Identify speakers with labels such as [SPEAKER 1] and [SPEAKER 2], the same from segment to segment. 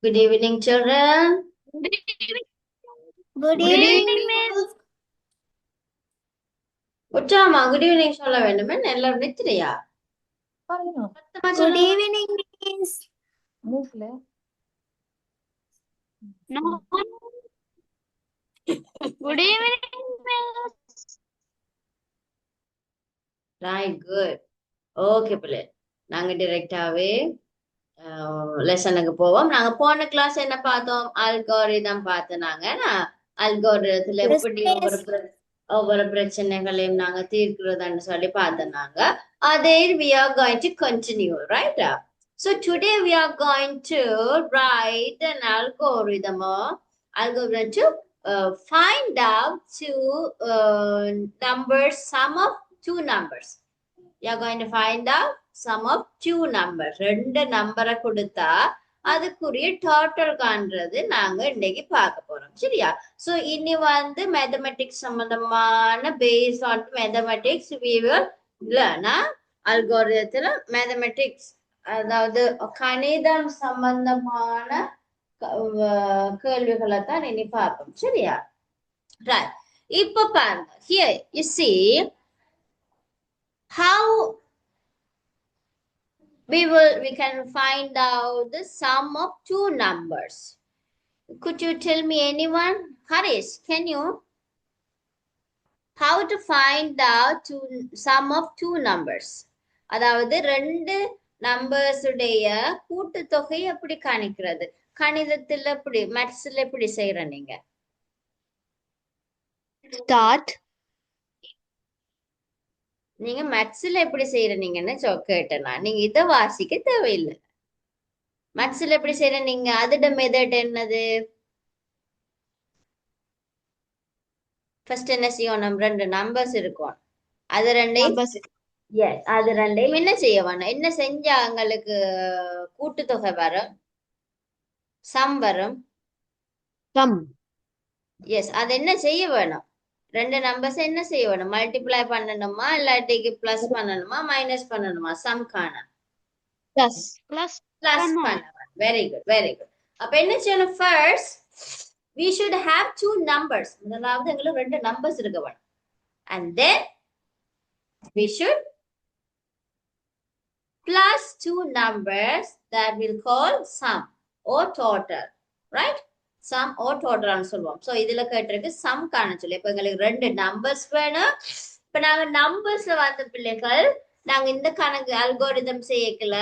[SPEAKER 1] Good evening, children.
[SPEAKER 2] Good
[SPEAKER 1] Good evening.
[SPEAKER 2] evening, Miss.
[SPEAKER 1] உற்சாகமா good evening சொல்ல வேண்டும் என்ன எல்லாரும் நித்திரையா சத்தமா
[SPEAKER 2] Good
[SPEAKER 1] சொல்லுங்க.
[SPEAKER 2] evening, Miss.
[SPEAKER 3] No. Good evening, Miss.
[SPEAKER 1] Right good. Okay பிள்ளை, நாங்க டிரெக்டாவே லெசனுக்கு போவோம். நாங்க போன கிளாஸ் என்ன பார்த்தோம்? அல்காரிதம் பார்த்தோம். அல்காரிதத்துல
[SPEAKER 2] Yes,
[SPEAKER 1] எப்படி
[SPEAKER 2] Miss.
[SPEAKER 1] ஒவ்வொரு பிரச்சனைகளையும் நாங்க தீர்க்கிறதுன்னு சொல்லி பார்த்தோம். அதே we are going to continue, right? So today we are going to write an algorithm to find out two numbers, sum of two numbers. We are going to find out sum of two numbers. ரெண்டு நம்பரை கொடுத்தா அதுக்குரிய total காண்றது நாங்க இன்னைக்கு பார்க்க போறோம். சரியா? So இனி வந்து மேத்தமெட்டிக்ஸ் சம்பந்தமான base on mathematics we will learn. அல்காரிதத்துல மேத்தமெட்டிக்ஸ், அதாவது கணிதம் சம்பந்தமான கேள்விகளை தான் இனி பார்ப்போம். சரியா? ரைட். இப்ப பாருங்க, here you see how we can find out the sum of two numbers. Could you tell me, anyone? Harish, can you? How to find out sum of two numbers? அதாவது ரெண்டு நம்பர்ஸ் உடைய கூட்டுத்தொகை எப்படி கணிக்கிறது? கணிதத்துல எப்படி, மேத்ஸ்ல எப்படி செய்யற நீங்க?
[SPEAKER 2] Start.
[SPEAKER 1] நீங்க மேத்ஸ்ல எப்படி செய்யறீங்கன்னு கேட்டேனா? நீங்க இதை வாசிக்க தேவையில்லை. மேத்ஸ்ல எப்படி செய்யற நீங்க? அதோட மெத்தட் என்னது? ஃபர்ஸ்ட் என்ன செய்யணும்? ரெண்டு நம்பர்ஸ் இருக்கும், அது ரெண்டையும் அது ரெண்டையும் என்ன செய்ய வேணும்? என்ன செஞ்சா உங்களுக்கு கூட்டுத்தொகை வரும், சம் வரும்? எஸ், அது என்ன செய்ய வேணும்? ரெண்டு நம்பர்ஸ் என்ன செய்ய வேணும்? மல்டிப்ளை பண்ணணுமா, இல்லாட்டிக்கு பிளஸ் பண்ணணுமா, மைனஸ் பண்ணணுமா? சம் காண
[SPEAKER 3] Plus.
[SPEAKER 1] பிளஸ் பண்ண. Very good, very good. அப்ப என்ன செய்யணும்? First we should have two numbers. முதலாவது எங்களுக்கு ரெண்டு நம்பர்ஸ் இருக்க வேணும். And then we should plus two numbers that will call sum or total, right? Sum or total னு சொல்லுவோம். சோ இதுல கேட்டிருக்கு sum காண சொல்லி. இப்ப எங்களுக்கு ரெண்டு நம்பர்ஸ் வேணும். இப்ப நாங்க நம்பர்ஸ்ல வந்த பிள்ளைகள், நாங்க இந்த கணக்கு அல்கோரிதம் செய்யக்கல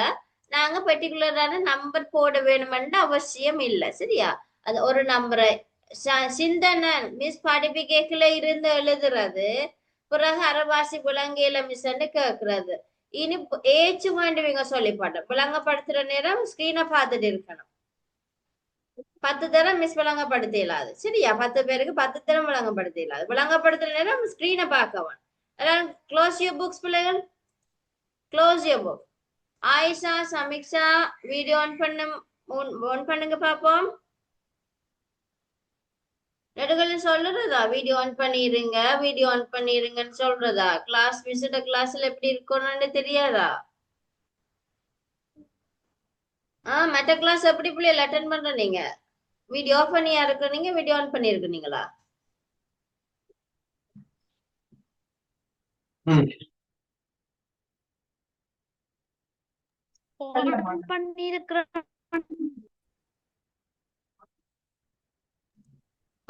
[SPEAKER 1] நாங்க பர்டிகுலரான நம்பர் போட வேணும்னு அவசியம் இல்லை. சரியா? அது ஒரு நம்பரை சிந்தனை மிஸ் படிப்பிக்கல இருந்து எழுதுறது, பிறகு அரைவாசி விலங்கையில மிஸ்ன்னு கேக்குறது. இனி ஏச்சு வேண்டுவீங்க சொல்லிப்பாட்ட விளங்கப்படுத்துற நேரம் ஸ்கிரீனை பார்த்துட்டு இருக்கணும். 10 தரம் மிஸ் விளங்கப்படுத்த இயலாது. சரியா? 10 பேருக்கு 10 தரம் விளங்கப்படுத்த இயலாது. விளங்கப்படுத்துற நேரம் ஸ்கிரீனை பார்க்கவன். அதான் க்ளோஸ் யூர் புக்ஸ் பிள்ளைகள், close your book. Ayesha, Samiksha, video on பண்ணுங்க பாப்போம். நடுகள் சொல்றதா வீடியோ ஆன் பண்ணிருங்க, வீடியோ ஆன் பண்ணிருங்கன்னு சொல்றதா? கிளாஸ் மிஸ்ட கிளாஸ்ல எப்படி இருக்கணும்னு தெரியாதா? மற்ற கிளாஸ் எப்படி பிள்ளைகள் அட்டென்ட் பண்ற நீங்க? வீடியோ ஆஃப் பண்ணியா இருக்கிறீங்க, வீடியோ ஆன் பண்ணிருக்கீங்களா?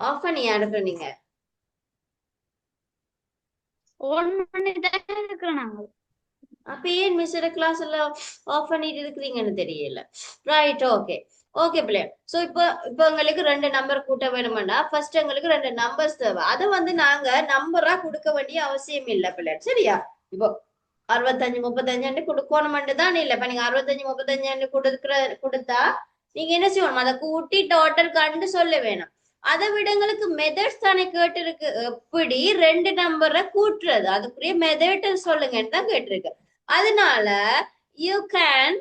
[SPEAKER 1] ஆஃப் பண்ணியா இருக்கிறீங்க? அப்ப ஏன் மிஸ்ஸோட கிளாஸ் எல்லாம் ஆஃப் பண்ணிட்டு இருக்கிறீங்கன்னு தெரியல. ரைட், ஓகே ஓகே பிள்ளைய. சோ இப்போ உங்களுக்கு ரெண்டு நம்பர் கூட்ட வேணும்னா ஃபர்ஸ்ட் எங்களுக்கு ரெண்டு நம்பர்ஸ் தேவை. அதை வந்து நாங்க நம்பரா கொடுக்க வேண்டிய அவசியம் இல்லை பிள்ளை. சரியா? இப்போ 65 35 கொடுக்கணும்னு தான் இல்லை. இப்ப நீங்க 65 35 கொடுத்தா நீங்க என்ன செய்யணும்? அதை கூட்டி டோட்டல் கண்டு சொல்ல வேணும். அதை விட எங்களுக்கு மெத்தட்ஸ் தானே கேட்டு இருக்கு. எப்படி ரெண்டு நம்பரை கூட்டுறது, அதுக்குரிய மெத்தட் சொல்லுங்கன்னு தான் கேட்டிருக்கு. அதனால யூ கேன்,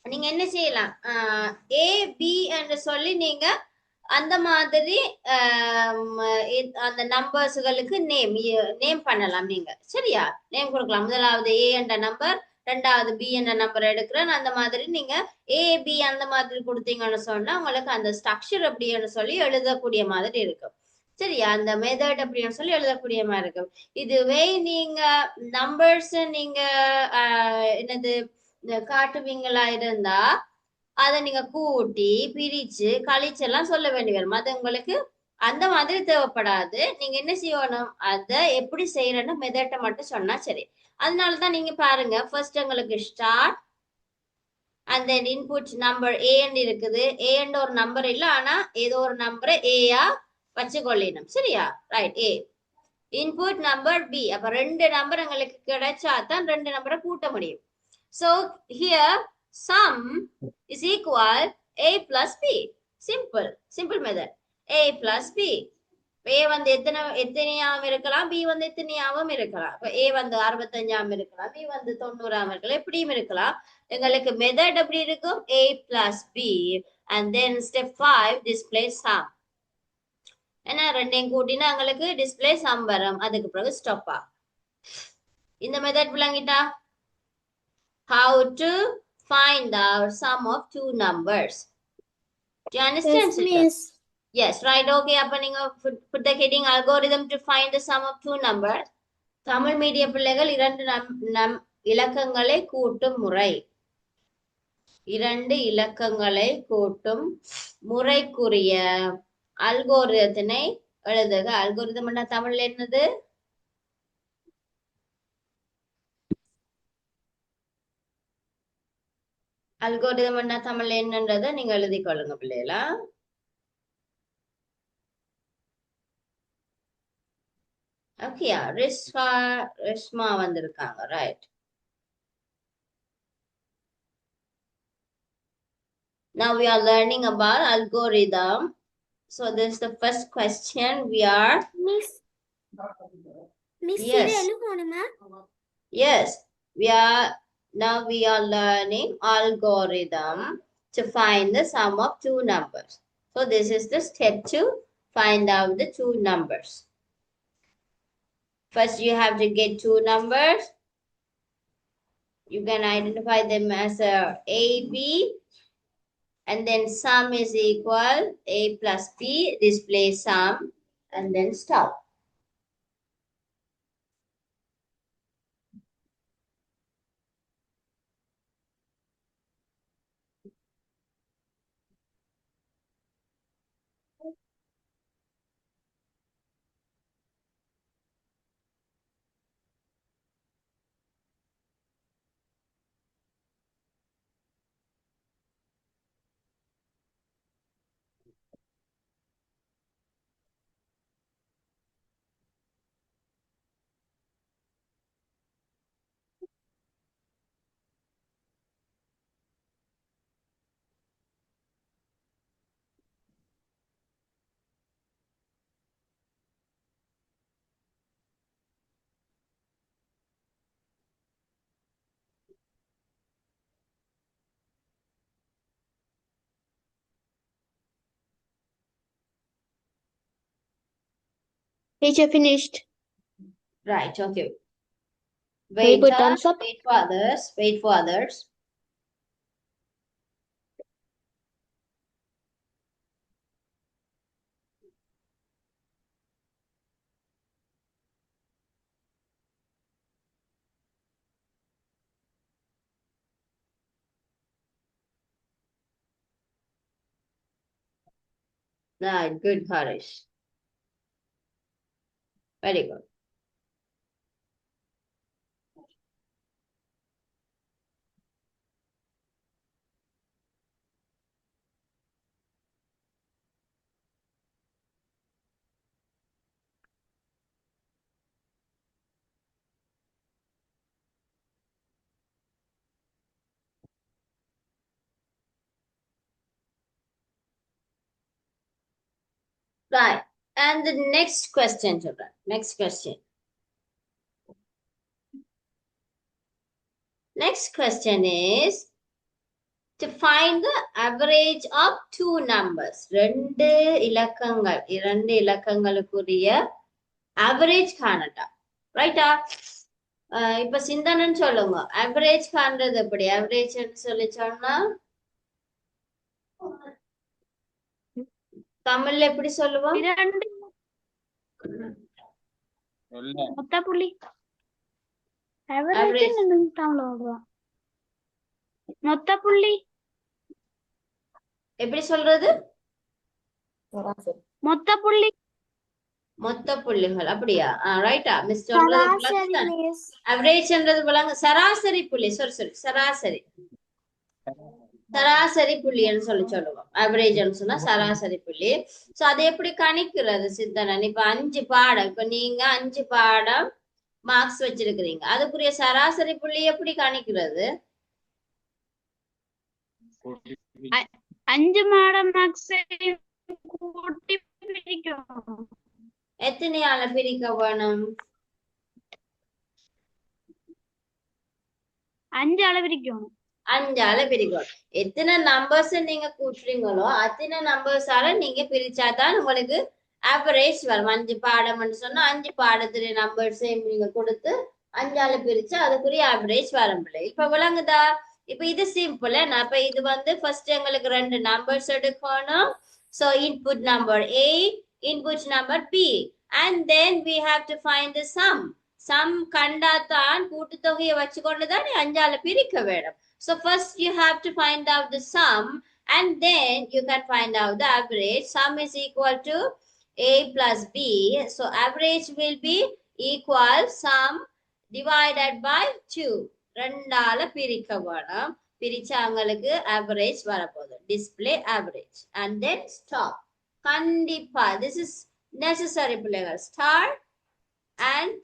[SPEAKER 1] நீங்க என்ன செய்யலாம்? ஏ பி என்று சொல்லி நீங்க அந்த மாதிரி அந்த நம்பர்ஸ்களுக்கு நேம் பண்ணலாம் நீங்க. சரியா? நேம் கொடுக்கலாம். முதலாவது ஏ என்ற நம்பர், ரெண்டாவது பி என்ற நம்பர் எடுக்கிறேன். அந்த மாதிரி நீங்க ஏ பி அந்த மாதிரி கொடுத்தீங்கன்னு சொன்னா உங்களுக்கு அந்த ஸ்ட்ரக்சர் அப்படின்னு சொல்லி எழுதக்கூடிய மாதிரி இருக்கும். சரியா? அந்த மெத்தட் அப்படின்னு சொல்லி எழுதக்கூடிய மாதிரி இருக்கும். இதுவே நீங்க நம்பர்ஸ் நீங்க என்னது காட்டுவீங்களா இருந்தா அதை நீங்க கூட்டி பிரிச்சு கழிச்சு எல்லாம் சொல்ல வேண்டி வரும். அது உங்களுக்கு அந்த மாதிரி தேவைப்படாது. நீங்க என்ன செய்யணும், அதை எப்படி செய்யறன்னு மெத்தட்டை மட்டும் சொன்னா சரி. அதனாலதான் நீங்க பாருங்க, ஃபர்ஸ்ட் உங்களுக்கு start and then input number ஏன்னு இருக்குது. ஏன்ற ஒரு நம்பர் இல்ல, ஆனா ஏதோ ஒரு நம்பரை ஏயா வச்சுக்கொள்ளணும். சரியா? ரைட். ஏ இன்புட் நம்பர் பி. அப்ப ரெண்டு நம்பர் எங்களுக்கு கிடைச்சா தான் ரெண்டு நம்பரை கூட்ட முடியும். So here sum is equal a plus b. Simple method. a plus b. a வந்து எத்தனையாவும் இருக்கலாம், b வந்து எத்தனையாவும் இருக்கலாம். இப்ப a வந்து 65 இருக்கலாம், b வந்து 90 இருக்கலாம், எப்படியும் இருக்கலாம். எங்களுக்கு மெத்தட் எப்படி இருக்கும், a plus b and then step 5 display sum. ஏன்னா ரெண்டையும் கூட்டினா எங்களுக்கு டிஸ்பிளே சம் வரும். அதுக்கு பிறகு ஸ்டாப் ஆகும். இந்த மெத்தட் விளங்கிட்டா? How to find out sum of two numbers. Do you understand,
[SPEAKER 2] Yes,
[SPEAKER 1] children?
[SPEAKER 2] miss.
[SPEAKER 1] Yes, right. Okay, அப்ப நீங்க put the heading algorithm to find the sum of two numbers. Tamil மீடிய பிள்ளைகள் இரண்டு இலக்கங்களை கூட்டும் முறை. இரண்டு இலக்கங்களை கூட்டும் முறைக்குரிய அல்கோரிதத்தினை எழுதுக. அல்கோரிதம் என்ன தமிழ்ல என்னது? அல்கோரிதம் என்ன தமிழ்ல என்னன்றதை நீங்க எழுதி கொள்ளுங்க பிள்ளைகளா. ஓகேயா? ரிஷ்மா வந்திருக்காங்க. Right. Now we are learning about algorithm. So this is the first question. We are
[SPEAKER 2] Miss. Miss,
[SPEAKER 1] Yes.
[SPEAKER 2] இது எழுதணுமா?
[SPEAKER 1] Yes, now we are learning algorithm to find the sum of two numbers. So this is the step to find out the two numbers. First you have to get two numbers. You can identify them as a b, and then sum is equal a plus b, display sum, and then stop.
[SPEAKER 2] Teacher finished.
[SPEAKER 1] Right, okay.
[SPEAKER 2] Very
[SPEAKER 1] Wait,
[SPEAKER 2] good, thumbs up.
[SPEAKER 1] wait for others. Wait for others. Right, good, Harish. Very good. Right. And the next question, children. Next question. Next question is to find the average of two numbers. இரண்டு இலக்கங்களுக்குரிய average காணட்டா. Right? இப்ப சிந்தனன்னு சொல்லுங்க. Average காண்றது எப்படி? Average சொல்லி சொன்னா தமிழ்ல எப்படி சொல்லுவோம்?
[SPEAKER 3] இரண்டு மொத்த புள்ளி
[SPEAKER 1] Average.
[SPEAKER 3] ஆவரேஜ் தமிழ்ல வருவான் மொத்த புள்ளி
[SPEAKER 1] எப்படி சொல்றது?
[SPEAKER 3] மொத்த புள்ளி
[SPEAKER 1] மொத்த புள்ளிகள் அப்படியா? ரைட்டா மிஸ் சொல்றது
[SPEAKER 2] சராசரி
[SPEAKER 1] விளங்குதான்.
[SPEAKER 2] மிஸ்.
[SPEAKER 1] ஆவரேஜ்ன்றது விளங்கு. சராசரி புள்ளி sorry சராசரி சராசரி புள்ளின்னு சொல்லுவோம். ஆவரேஜ்னு சொன்னா சராசரி புள்ளி. சோ அதை எப்படி கணிக்கிறது சித்தனன்? இப்ப 5 பாடம், இப்ப நீங்க 5 பாடம் மார்க்ஸ் வச்சிருக்கிறீங்க, அதுக்குரிய சராசரி புள்ளி எப்படி கணிக்கிறது?
[SPEAKER 3] 5 மாடம் மேக்ஸையும் கூட்டி பிரிக்கும்
[SPEAKER 1] எத்தனையால பிரிக்க வேணும்?
[SPEAKER 3] 5 அளவிரிக்கும்
[SPEAKER 1] 5ஆல பிரிக்கணும். எத்தனை நம்பர்ஸ் நீங்க கூட்டுறீங்களோ அத்தனை நம்பர்ஸால நீங்க பிரிச்சாதான் உங்களுக்கு ஆவரேஜ் வரும். 5 பாடம்னு சொன்னா 5 பாடத்துடைய நம்பர்ஸையும் நீங்க கொடுத்து 5ஆல பிரிச்சு அதுக்குரிய ஆவரேஜ் வரும். இப்ப விளங்குதா? இப்ப இது சிம்பிள். இப்ப இது வந்து ஃபர்ஸ்ட் எங்களுக்கு 2 நம்பர்ஸ் எடுக்கணும். So input number A, input number B, and then we have to find the sum. Sum கண்டாதான் கூட்டுத்தொகையை வச்சுக்கொண்டுதான் 5ஆல பிரிக்க வேணும். So first you have to find out the sum, and then you can find out the average. Sum is equal to A plus B. So average will be equal sum divided by 2. 2ஆல பிரிக்க வேணும். பிரிச்சாங்களுக்கு average வரப்போகுது. Display average. And then stop. கண்டிப்பா this is necessary பிள்ளைகள். Start and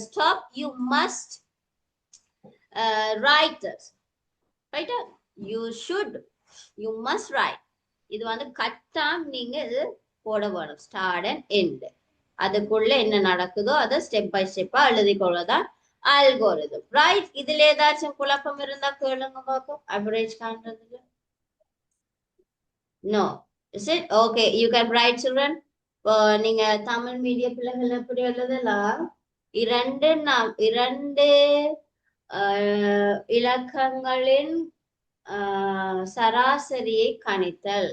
[SPEAKER 1] stop. You must write this. Right? You must write. இது வந்து கட்டாம் நீங்க இது போட வேணும். ஸ்டார்ட் அண்ட் எண்ட், அதுக்குள்ள என்ன நடக்குதோ அதை ஸ்டெப் பை ஸ்டெப்பா எழுதி கொள்ளதான் அல்கோரிதம். ரைட்? இதுல ஏதாச்சும் குழப்பம் இருந்தா கேளுங்க பார்ப்போம். அவரேஜ் காண்றதுல no is it okay? You can write children. நீங்க தமிழ் மீடியம் பிள்ளைகள் எப்படி எழுதலாம்? இரண்டு இலக்கங்களின் சராசரியை கணித்தல்.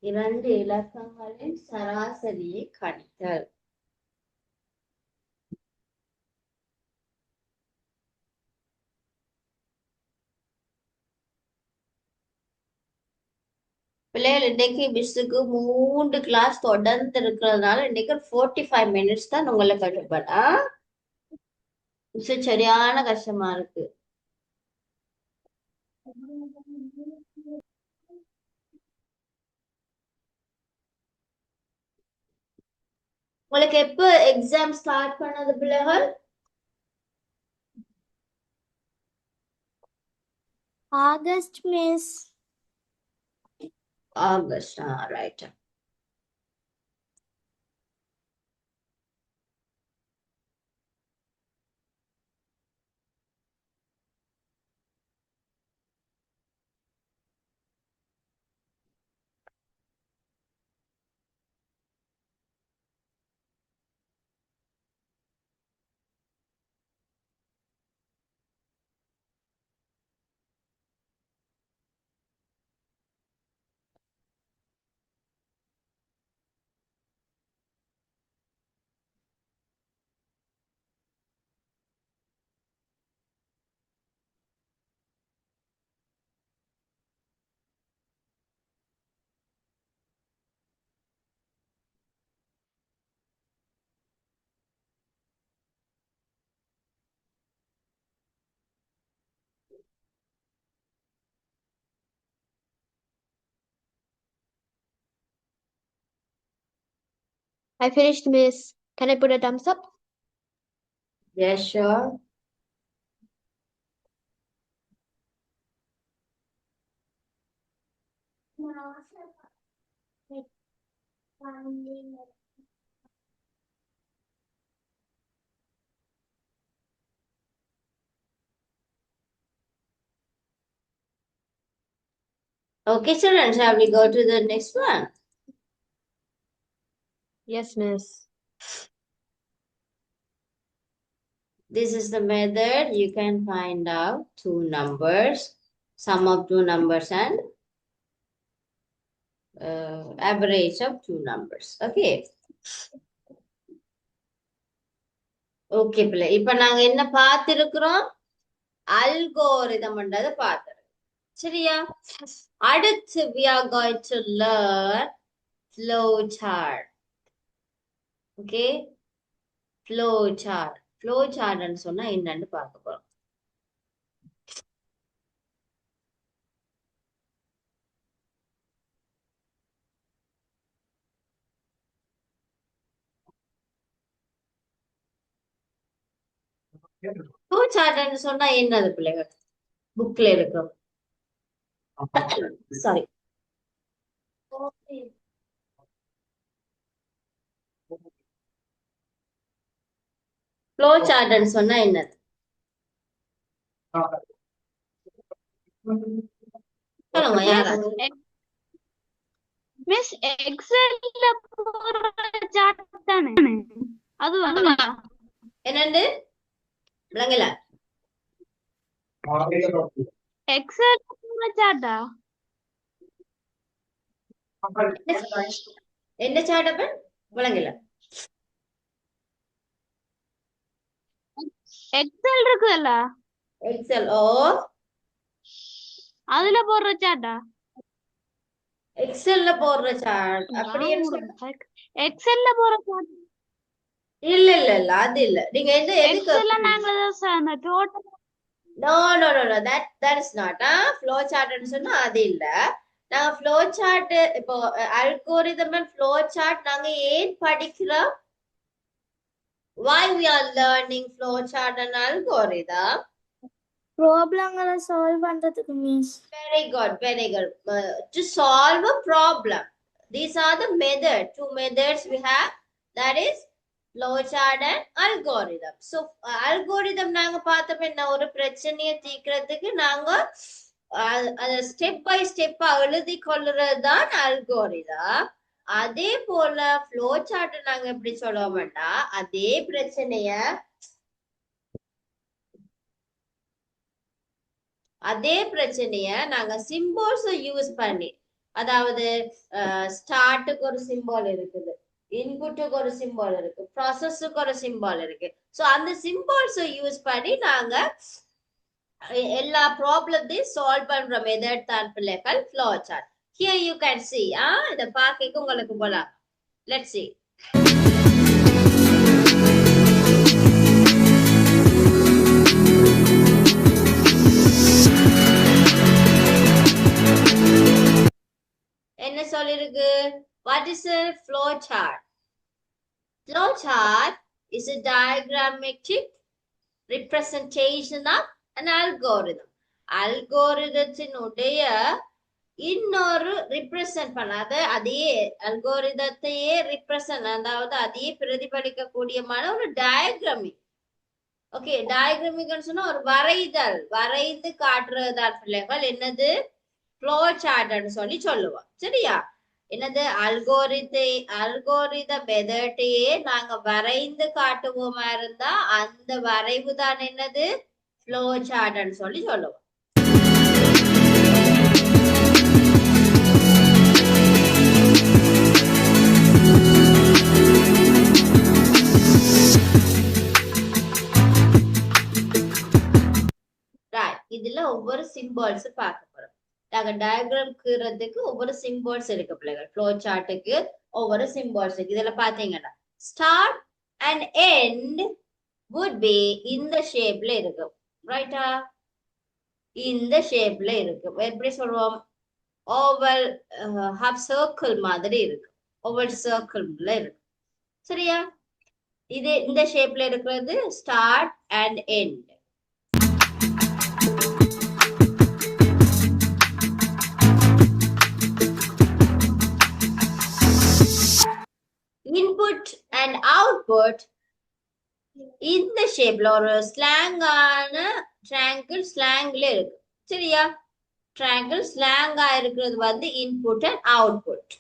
[SPEAKER 1] 2 இலக்கங்களின் சராசரியை கணித்தல். பிள்ளைகள் இன்னைக்கு மிஸ்ஸுக்கு 3 கிளாஸ் தொடர்ந்து இருக்கிறதுனால இன்னைக்கு 45 மினிட்ஸ் தான் உங்களை கட்டுப்படா. மிஸ் சரியான கஷ்டமா இருக்கு. உங்களுக்கு எப்ப எக்ஸாம் ஸ்டார்ட் பண்ணது பிள்ளைகள்?
[SPEAKER 2] August miss.
[SPEAKER 1] August. Right.
[SPEAKER 2] I finished miss. Can I put a thumbs up?
[SPEAKER 1] Yes, sure. Okay, children, shall we go to the next one?
[SPEAKER 2] Yes miss.
[SPEAKER 1] This is the method you can find out two numbers, sum of two numbers and average of two numbers. Okay. Okay, பிள்ளை. இப்ப நாங்க என்ன பார்த்திருக்கிறோம்? Algorithm என்றதை பார்த்திருக்கோம். சரியா? அடுத்து we are going to learn flowchart. Okay? Flowchart. Flowchart ன்னு சொன்னா என்னன்னு பார்க்க போறோம். Flowchart ன்னு சொன்னா என்னது பிள்ளைகள்? புக்ல இருக்கும். Sorry. Flowchart ன்னு சொன்னா என்னது? சொல்லுங்க யாராவது.
[SPEAKER 3] மிஸ் எக்ஸல்ல போற சார்ட் தானே அது
[SPEAKER 1] என்னண்டு? விளங்கல.
[SPEAKER 3] எக்ஸல் போற சார்ட்டா
[SPEAKER 1] என்ன சார்ட் அப்ப? விளங்கல.
[SPEAKER 3] எக்ஸல் இருக்குல்ல
[SPEAKER 1] எக்ஸல். ஓ,
[SPEAKER 3] அதுல போடுற சார்ட்டா
[SPEAKER 1] எக்ஸல்ல போடுற சார்ட் அப்படியே
[SPEAKER 3] எக்ஸல்ல போற சார்ட்
[SPEAKER 1] இல்ல இல்ல இல்ல அது இல்ல. நீங்க எது எதுக்கு
[SPEAKER 3] எக்ஸல்ல நாங்க total
[SPEAKER 1] no no no no that is not flow சார்ட்னு சொன்னா அது இல்ல. நாங்க ஃப்ளோ சார்ட் இப்போ அல்கோரிதம் அண்ட் ஃப்ளோ சார்ட் நாங்க ஏன் படிக்கிறோம்? why we are learning flow chart and algorithm?
[SPEAKER 2] ப்ராப்ளங்களை சால்வ் பண்றதுக்கு miss.
[SPEAKER 1] Very good, very good. To solve a problem. These are the method. Two methods we have. That is flowchart and algorithm. So algorithm நாங்க பார்த்தப்ப என்ன ஒரு பிரச்சனையை தீர்க்கிறதுக்கு நாங்க அதை step by ஸ்டெப்பா எழுதி கொள்ளுறது தான் algorithm. அதே போல flowchart நாங்க எப்படி சொல்லுவோம்னா அதே பிரச்சனைய நாங்க சிம்போல்ஸ் யூஸ் பண்ணி, அதாவது ஸ்டார்ட்டுக்கு ஒரு சிம்போல் இருக்குது, இன்புட்டுக்கு ஒரு சிம்போல் இருக்கு, ப்ராசஸுக்கு ஒரு சிம்போல் இருக்கு. ஸோ அந்த சிம்போல்ஸ் யூஸ் பண்ணி நாங்க எல்லா ப்ராப்ளத்தையும் சால்வ் பண்ற மெத்தட் தான் பிள்ளைகள் flow chart. Here you can see இத பார்க்க உங்களுக்கு போலாம். Let's see. என்ன சொல்லிருக்கு? What is a flow chart? Flow chart is a diagrammatic representation of an algorithm. அல்கோரிதத்தினுடைய இன்னொரு ரிப்ரசன்ட் பண்ணாத அதே அல்கோரிதத்தையே ரிப்ரசன்ட், அதாவது அதையே பிரதிபலிக்கக்கூடியமான ஒரு டயக்ராமிக். ஓகே, டயக்ராமிக்னு சொன்னா ஒரு வரைந்து காட்டுறதுதான் பிள்ளைகள் என்னது? ஃப்ளோ சார்ட்னு சொல்லி சொல்லுவோம். சரியா? என்னது? அல்கோரித மெத்தடையே நாங்க வரைந்து காட்டுவோமா இருந்தா அந்த வரைவு தான் என்னது? ஃப்ளோ சார்ட்னு சொல்லி சொல்லுவோம். இதுல ஒவ்வொரு சிம்பால்ஸ் பார்க்க போறோம். நாங்க டயக்ராம் கீறதுக்கு ஒவ்வொரு சிம்பால்ஸ் இருக்கு பிள்ளைகள். ஃப்ளோ சார்ட்டுக்கு ஒவ்வொரு சிம்பால்ஸ் இருக்கு. இதுல பாத்தீங்கன்னா start and end would be இந்த ஷேப்ல இருக்கும். ரைட்டா? இந்த ஷேப்ல இருக்கும். எப்படி சொல்லுவோம்? ஓவல் ஹாஃப் சர்க்கிள் மாதிரி இருக்கு. ஓவல் சர்க்கிள்ல இருக்கு. சரியா? இது இந்த ஷேப்ல இருக்கிறது start and end. Input and output இந்த ஷேப்ல ஒரு ஸ்லாங்கான ட்ரையாங்கிள் ஸ்லாங்ல இருக்கு. சரியா? ட்ரையாங்கிள் ஸ்லாங்கா இருக்கிறது வந்து இன்புட் அண்ட் அவுட்புட்.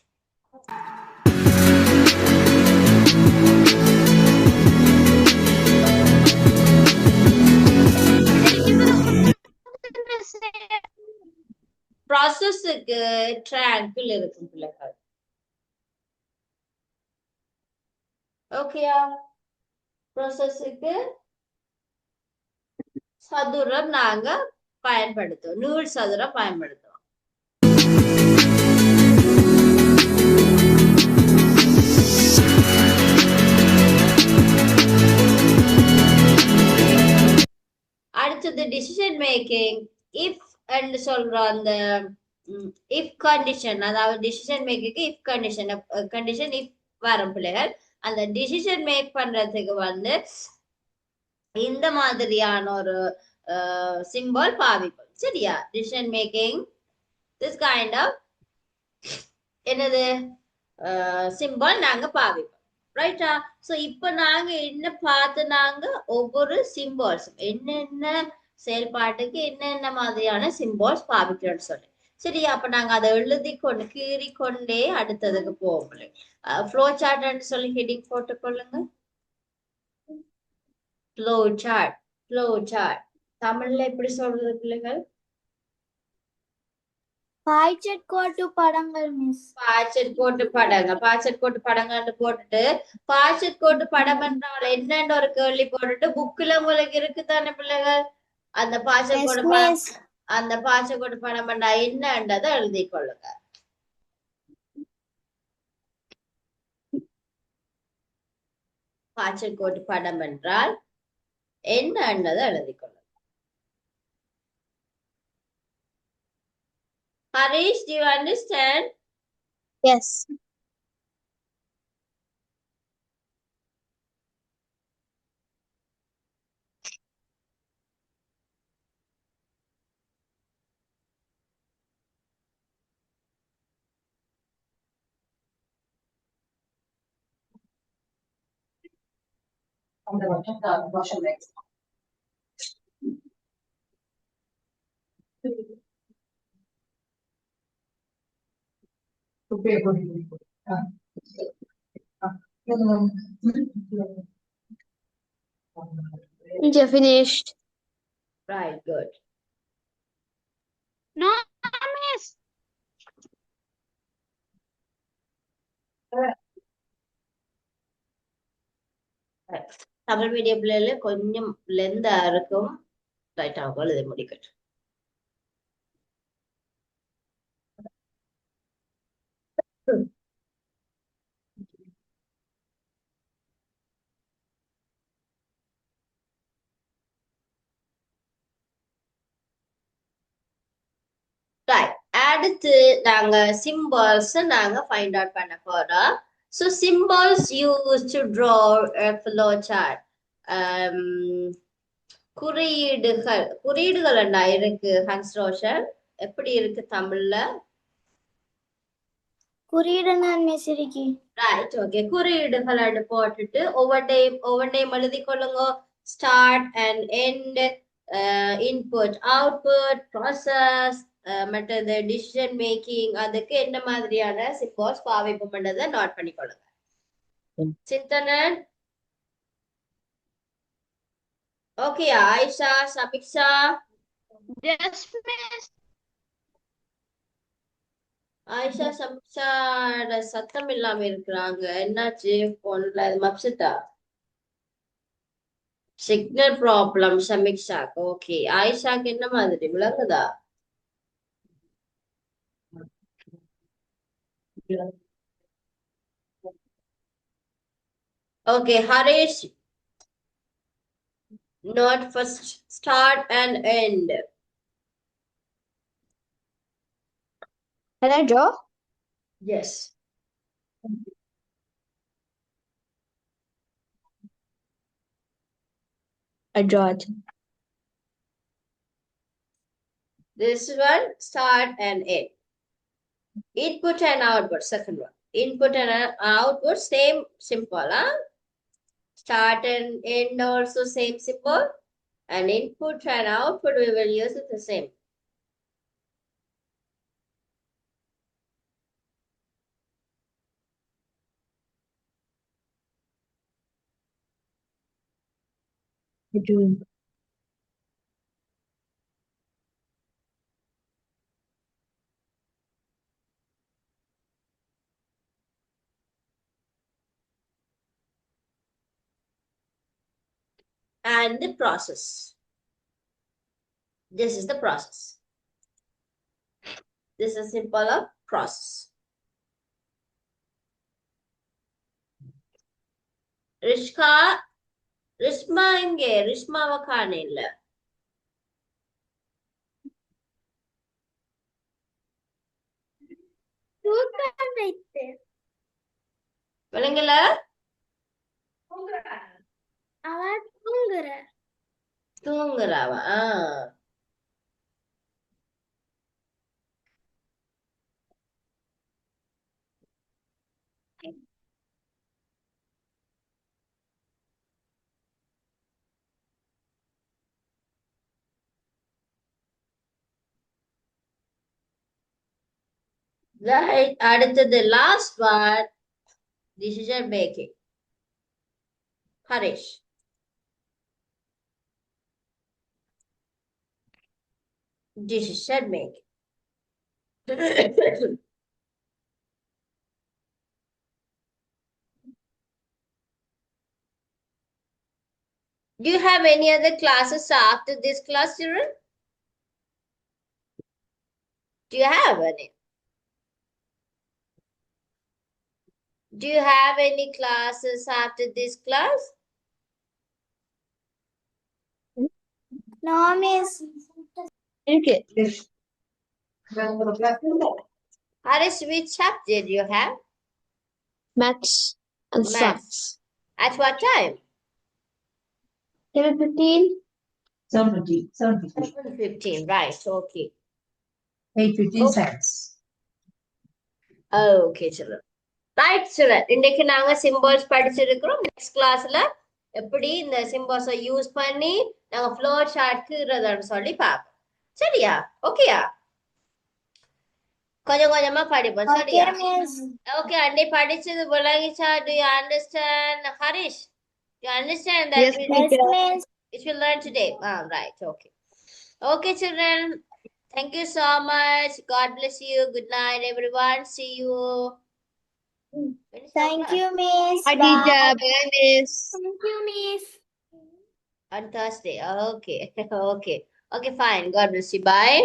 [SPEAKER 1] ப்ராசஸ்க்கு ட்ரையாங்கிள் இருக்கும் பிள்ளைகள். ஓகேயா? ப்ராசஸ்க்கு சதுரம் நாங்க பயன்படுத்துவோம், நீள் சதுரம் பயன்படுத்துவோம். அடுத்தது டிசிஷன் மேக்கிங். இஃப் என்று சொல்ற அந்த இஃப் கண்டிஷன், அதாவது டிசிஷன் மேக்கிங்க்கு இஃப் கண்டிஷன், கண்டிஷன் இஃப் வரும் பிள்ளைகள். அந்த டிசிஷன் மேக் பண்றதுக்கு வந்து இந்த மாதிரியான ஒரு சிம்பல் பாவிப்போம். சரியா? Decision making this kind of என்னது சிம்பல் நாங்க பாவிப்போம். ரைட்டா? சோ இப்ப நாங்க என்ன பார்த்து நாங்க ஒவ்வொரு சிம்பால்ஸ் என்னென்ன செயல்பாட்டுக்கு என்னென்ன மாதிரியான சிம்பால்ஸ் பாவிக்கிறோம்னு சொல்லி. சரி, அப்ப நாங்க அதை எழுதி கொண்டு கீறி கொண்டே அடுத்ததுக்கு போவோம். ஃப்ளோ சார்ட்னு சொல்லி ஹெட்டிங் போட்டுக்கொள்ளுங்க. Flow chart. ஃப்ளோ சார்ட் தமிழ்ல எப்படி சொல்றது பிள்ளைகள்?
[SPEAKER 2] பாய்ச்சட் கோட்டு படங்கள் மிஸ்.
[SPEAKER 1] பாய்ச்சட் கோட்டு படங்கள். பாய்ச்சட் கோட்டு படங்கள்னு போட்டுட்டு பாய்ச்சட் கோட்டு படம் என்றால் என்னன்னு ஒரு கேள்வி போட்டுட்டு புக்ல உங்களுக்கு இருக்கு தானே பிள்ளைகள்? அந்த பாய்ச்சட் கோட்டு படம், அந்த பாய்ச்சட் கோட்டு படம் என்றா என்னன்றதை எழுதி கொள்ளுங்க. பாய்ச்சட் கோட்டு படம் என்றால் என்னன்றதை எழுதி கொள்ளுங்க. Harish, do you understand?
[SPEAKER 2] Yes.
[SPEAKER 4] You're finished.
[SPEAKER 1] Right, good.
[SPEAKER 3] No, miss.
[SPEAKER 1] Tamil medium பிள்ளைல கொஞ்சம் லெந்தா இருக்கும். ரைட், அவங்க எழுதி முடிக்கட்டும். Right. அடுத்து நாங்க symbols நாங்க find out பண்ண போறோம். So symbols used to draw a flow chart. குறியீடுகள். குறியீடுகள் என்ன இருக்கு ஹன்ஸ் ரோஷன்? எப்படி இருக்கு தமிழ்ல?
[SPEAKER 2] குறியீடு நான் மிஸ் இருக்கி.
[SPEAKER 1] Right, okay. குறியீடுகள் போட்டுட்டு ஒவ்வொரு டைம் எழுதி கொள்ளுங்க. Start and end, input output, process, மற்றது டிசிஷன் மேக்கிங், அதுக்கு என்ன மாதிரியான சிம்போல்ஸ் பாவிப்போம்ன்றதை நோட் பண்ணிக்கொள்ளுங்க. Sinthanan okay. Ayesha, Samiksha,
[SPEAKER 3] Yes, miss.
[SPEAKER 1] Ayesha Samiksha சத்தம் இல்லாம இருக்கிறாங்க. என்னாச்சு போன்ல? மப்சிட்டா சிக்னல் ப்ராப்ளம் சமிக்ஷாக்கு. ஓகே, ஆயிஷாக்கு என்ன மாதிரி விளங்குதா? Okay, Harish, not first start and end.
[SPEAKER 4] Can I draw?
[SPEAKER 1] Yes.
[SPEAKER 4] I draw it.
[SPEAKER 1] This one, start and end. Input and output, second one. Input and output, same symbol, huh? Start and end also same symbol. And input and output, we will use it the same.
[SPEAKER 4] I do.
[SPEAKER 1] and the process. This is the process. This is simple of process. Rishma எங்கே? ரிஷ்மாவை காண இல்ல. விளங்கல?
[SPEAKER 2] அவன் தூங்குற.
[SPEAKER 1] தூங்குறாவா? Right. அடுத்தது last one. Decision making. Harish. Decision making. Do you have any other classes after this class, children? Do you have any? Do you have any classes after this class?
[SPEAKER 2] No, miss.
[SPEAKER 4] Okay.
[SPEAKER 1] Harish, which subject you have?
[SPEAKER 4] Maths and
[SPEAKER 1] Maths.
[SPEAKER 4] science.
[SPEAKER 1] At what time?
[SPEAKER 4] 7:15.
[SPEAKER 5] 7:15. 7:15.
[SPEAKER 1] 7:15, right, okay.
[SPEAKER 5] 8:15
[SPEAKER 1] Okay.
[SPEAKER 5] seconds.
[SPEAKER 1] Okay, children. Right, children. இன்னைக்கு நாங்க symbols படிச்சிருக்கிறோம். Next classல எப்படி இந்த symbols use பண்ணி நாங்க flow chart கீறதுன்னு சொல்லி பார்ப்போம். சரியா? ஓகேயா? கொஞ்சம் கொஞ்சமா படிப்போம்.
[SPEAKER 2] Okay,
[SPEAKER 1] சரியா?
[SPEAKER 2] miss.
[SPEAKER 1] Okay, அன்னை படிச்சது விளங்கிச்சா? Do you understand, Harish? Do you understand that
[SPEAKER 4] Yes,
[SPEAKER 1] we,
[SPEAKER 2] Yes, miss.
[SPEAKER 1] which we learned today? Right, okay. Okay, children. Thank you so much. God bless you. Good night, everyone. See you. When is our
[SPEAKER 2] Thank
[SPEAKER 1] class?
[SPEAKER 2] you, miss.
[SPEAKER 4] Hi,
[SPEAKER 2] Bye.
[SPEAKER 4] teacher. Bye, miss.
[SPEAKER 2] Thank you, miss.
[SPEAKER 1] On Thursday. Okay. Okay. Okay, fine. God bless you. Bye.